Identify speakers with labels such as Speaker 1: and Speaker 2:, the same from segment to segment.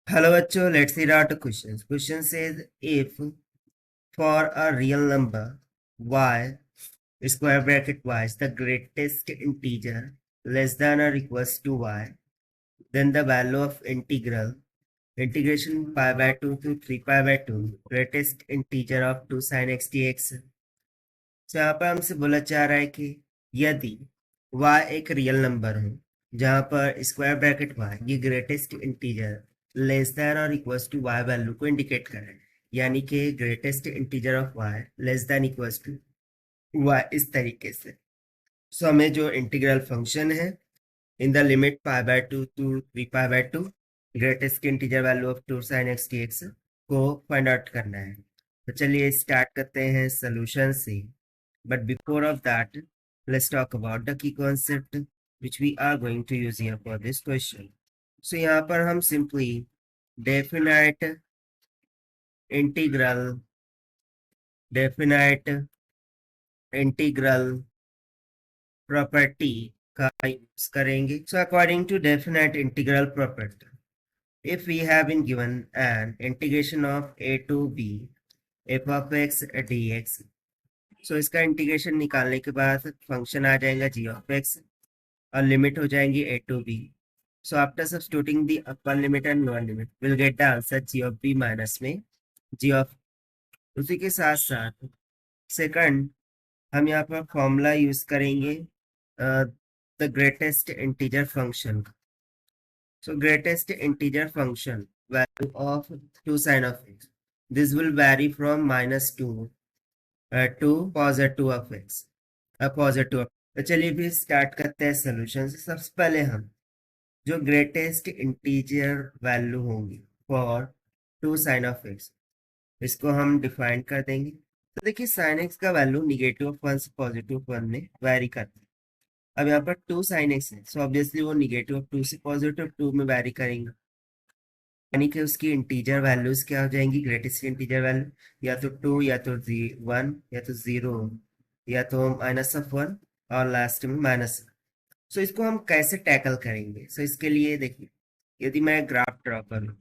Speaker 1: Hello bachcho, let's read out the questions. Question says if for a real number y square bracket y is the greatest integer less than or equals to y, then the value of integration pi by 2 to 3 pi by 2 greatest integer of 2 sin x dx। तो यहाँ पर हमसे बोला जा रहा है कि यदि y एक रियल नंबर हो जहाँ पर स्क्वायर ब्रैकेट y ये ग्रेटेस्ट इंटीजर लेस देन और इक्वल्स टू y वैल्यू को इंडिकेट कर रहा है, यानी कि greatest integer of y less than equals to y इस तरीके से। सो हमें जो इंटीग्रल फंक्शन है in the limit pi by 2 to 3 pi by 2 greatest integer value of 2 sin x dx को फाइंड आउट करना है। तो चलिए स्टार्ट करते हैं सोल्यूशन से। But before of that, let's talk about the key concept which we are going to use here for this question. So यहाँ पर हम simply definite integral property का use करेंगे। So according to definite integral property, if we have been given an integration of a to b f of x dx, सो इसका integration निकालने के बाद function आ जाएगा जी ऑफ एक्स और limit हो जाएंगी a to b. So after substituting the upper limit and lower limit will get the answer g of b minus में जी ऑफ। उसी के साथ साथ सेकंड हम यहाँ पर फॉर्मूला यूज करेंगे the greatest integer function. So greatest integer function value of 2 sin of x, this will vary from -2 to positive of x positive. तो चलिए फिर स्टार्ट करते हैं सोल्यूशन से। सबसे पहले हम जो ग्रेटेस्ट इंटीजर वैल्यू होंगी फॉर 2 sin ऑफ एक्स इसको हम डिफाइन कर देंगे। तो देखिए sin x का वैल्यू निगेटिव ऑफ 1 से पॉजिटिव 1 में वेरी करता है। अब यहाँ पर 2 sin x है, सो ऑब्वियसली वो निगेटिव ऑफ 2 से पॉजिटिव 2 में वेरी करेंगे, यानी कि उसकी इंटीजर वैल्यूज क्या हो जाएंगी, ग्रेटेस्ट इंटीजर वैल्यू या तो 2 या तो 1 या तो 0 या तो -1 और लास्ट में माइनस। सो इसको हम कैसे टैकल करेंगे? सो इसके लिए देखिए, यदि मैं ग्राफ ड्रॉ करूं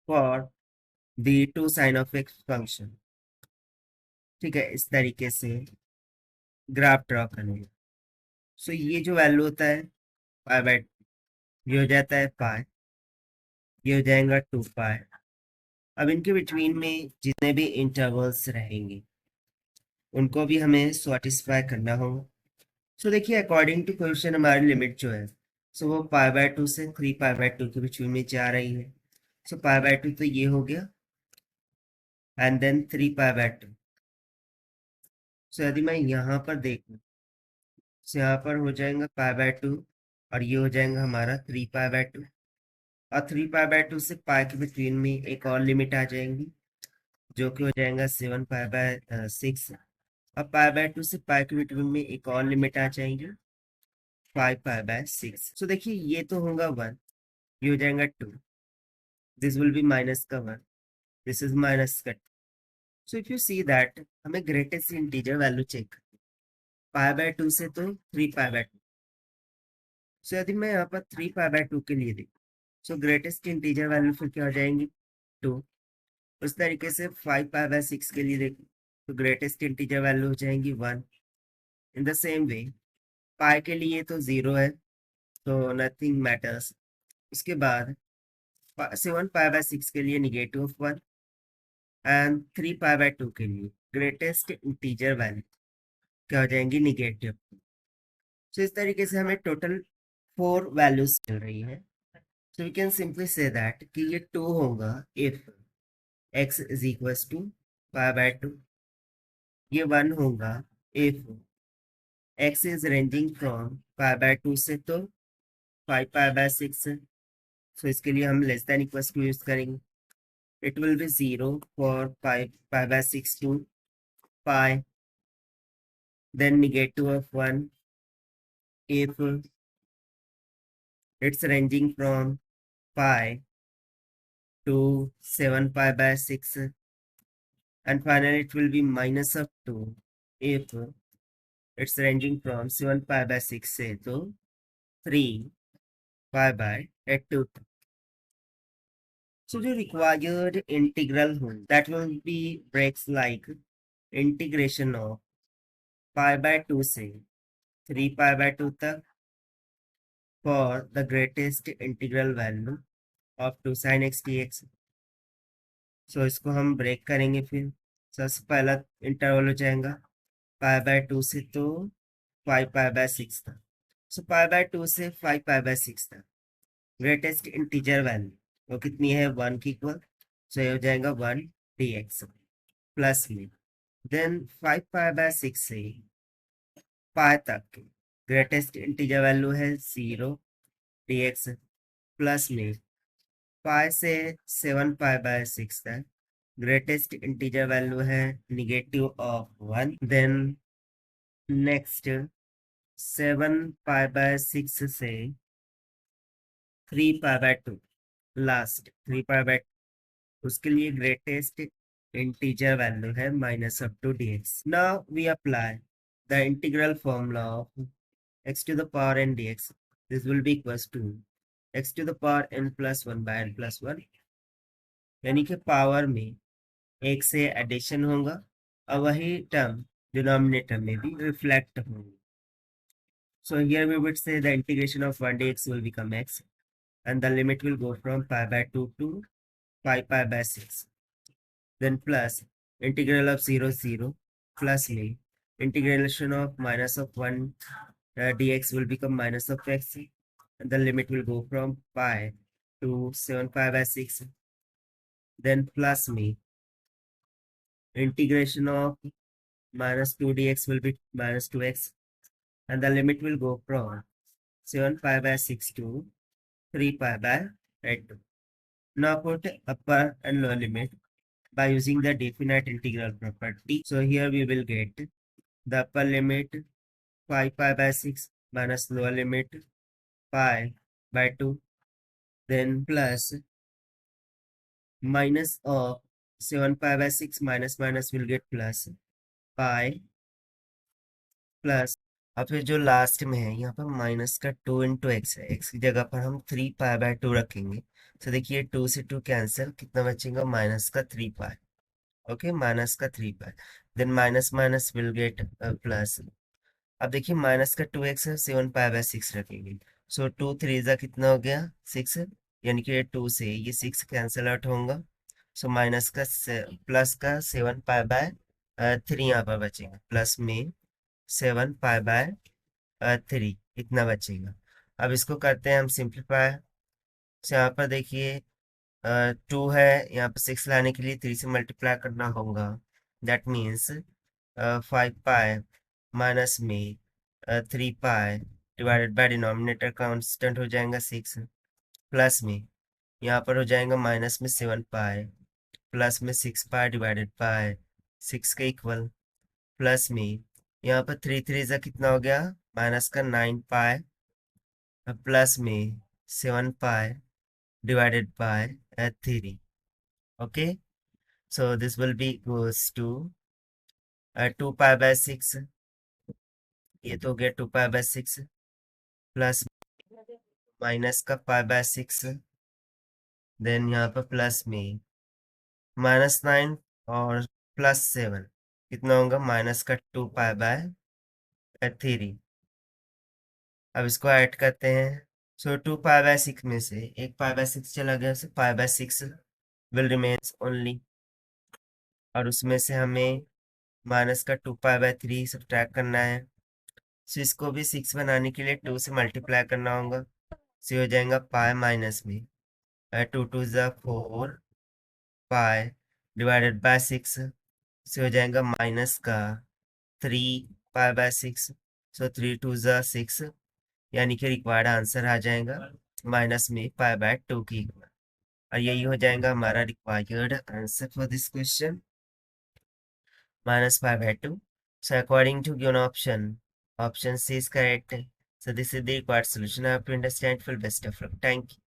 Speaker 1: for the 2 sin of x function, ठीक है, इस तरीके से ग्राफ ड्रॉ करेंगे। सो ये जो वैल्यू होता है पाई बाय, ये हो जाता है पाई, ये हो जाएगा 2 पाई। अब इनके बिटवीन में जितने भी इंटरवल्स रहेंगे उनको भी हमें सेटिस्फाई करना होगा। सो देखिए अकॉर्डिंग टू क्वेश्चन हमारी लिमिट जो है सो वो पाई बाय 2 से 3 पाई बाय 2 के बिटवीन में जा रही है। सो पाई बाय 2 तो ये हो गया एंड देन 3 पाई बाय 2। सो यदि मैं यहाँ पर देखूँ तो यहाँ पर हो जाएगा पाई बाय 2 और ये हो जाएगा हमारा 3 पाई बाय 2, और 3 पाई बाय 2 से पाई के बिटवीन में एक और लिमिट आ जाएंगी जो कि हो जाएगा 7 पाई बाय 6। अब पाई बाय 2 से पाई के बिटवीन में एक और लिमिट आ जाएंगी 5 पाई बाय 6। सो देखिए ये तो होगा 1, ये हो जाएगा 2, दिस विल बी माइनस का 1, दिस इज माइनस का 2। So if you see that हमें greatest integer value check pi by 2 से तो 3 पाई बाय 2। सो यदि मैं यहाँ पर 3 पाई बाय 2 के लिए देखूँ सो ग्रेटेस्ट इंटीजर वैल्यू फिर क्या हो जाएंगी 2। उस तरीके से 5 पाई बाय 6 के लिए देखूँ तो ग्रेटेस्ट इंटीजर वैल्यू हो जाएंगी 1। इन द सेम वे पाई के लिए तो 0 है तो नथिंग मैटर्स। उसके बाद 7 पाई बाय 6 के लिए negative of 1 and 3 pi by 2 के लिए ग्रेटेस्ट इंटीजर वैल्यू क्या हो जाएंगी निगेटिव। सो इस तरीके से हमें टोटल 4 वैल्यूज मिल रही है। So we can simply say that कि ये 2 होगा if x is equals to pi by 2, ये 1 होगा if x is ranging from pi by 2 से तो 5 पाई बाय 6। सो इसके लिए हम less than equals to use करेंगे। it will be 0 for pi by 6 to pi, then negative of 1 if it's ranging from pi to 7 pi by 6, and finally it will be minus of 2 if it's ranging from 7 pi by 6 say to 3 pi by 2। So the required integral that will be breaks like integration of pi by 2 से 3 pi by 2 तक for the greatest integral value of 2 sin x dx. So इसको हम break करेंगे फिर सबसे पहला interval हो जाएगा पाई बाय 2 से तो 5 पाई बाय 6 तक. सो पाई बाय 2 से 5 पाई बाय 6 तक ग्रेटेस्ट इंटीजर वैल्यू वो कितनी है 1 की इक्वल. सो ये हो जाएगा 1 dx प्लस में देन 5 पाई बाय 6 से पाई तक ग्रेटेस्ट इंटीजर वैल्यू है 0 dx प्लस में पाई से 7 पाई बाय 6 तक ग्रेटेस्ट इंटीजर वैल्यू है negative of 1. Then next 7 pi by 6 से 3 pi by 2 last 3 pi by उसके लिए ग्रेटेस्ट इंटीजर वैल्यू है -2 dx. Now we apply the integral formula of x to the power n dx. This will be equals to x to the power n plus 1 by n plus 1, यानी कि power में एक से addition होगा और वही term denominator में भी रिफ्लेक्ट होंगे. So here we would say the integration of 1 dx will become x and the limit will go from pi by 2 to 5 pi by 6. Then plus integral of 0 0 plus me integration of minus of 1 dx will become minus of x and the limit will go from pi to 7 pi by 6. Then plus me integration of minus 2 dx will be minus 2x and the limit will go from 7 pi by 6 to 3 pi by 2. Now put upper and lower limit by using the definite integral property. So here we will get the upper limit 5 pi by 6 minus lower limit pi by 2, then plus minus of 7 pi by 6 minus will get plus pi plus और फिर जो last में है यहाँ पर minus का 2 into x है. X की जगह पर हम 3 पाई बाय 2 रखेंगे. तो देखिए 2 से 2 कैंसिल कितना बचेगा माइनस का 3 पाई. ओके माइनस का 3 pi then minus minus will get plus. अब देखिए माइनस का 2x है 7 पाई बाय 6 रखेंगे. सो 2 3 जा कितना हो गया 6 यानी कि 2 से ये 6 कैंसिल आउट होगा. सो माइनस का प्लस का 7 पाई बाय 3 यहाँ पर बचेगा प्लस में 7 पाई बाय 3 इतना बचेगा. अब इसको करते हैं हम सिंप्लीफाई. तो यहाँ पर देखिए 2 है यहाँ पर 6 लाने के लिए 3 से मल्टीप्लाई करना होगा. दैट मीन्स 5 पाई माइनस में 3 पाई डिवाइडेड बाय डिनोमिनेटर कांस्टेंट हो जाएगा 6 प्लस में यहाँ पर हो जाएगा माइनस में 7 पाई प्लस में 6 पाई डिवाइडेड बाय 6 के इक्वल प्लस में यहाँ पर 3 3 जा कितना हो गया माइनस का 9 पाई प्लस में 7 पाई divided by 3. Okay, so this will be equals to 2 pi by 6. ये तो हो गया 2 pi by 6 प्लस माइनस का pi by 6 देन यहाँ पर प्लस में -9 और +7 कितना होगा माइनस का 2 pi by 3. अब इसको ऐड करते हैं. सो 2 pi by 6 में से एक pi by 6 चला गया so pi by 6 will remains only और उसमें से हमें माइनस का 2 pi by 3 सब्ट्रैक्ट करना है. सो इसको भी 6 बनाने के लिए 2 से मल्टीप्लाई करना होगा. सो हो जाएगा पाई माइनस में 2 2 ज़ा 4 पाई डिवाइडेड बाय 6. सो हो जाएगा माइनस का 3 पाई बाय 6. सो 3 2 ज़ा 6 यानी कि रिक्वायर्ड आंसर आ जाएगा माइनस में पाई बाय 2 की इक्वल. और यही हो जाएगा हमारा required answer for this question -pi by 2. So according to given option C is correct. So this is the required solution. I have to understand. Full best of luck. Thank you.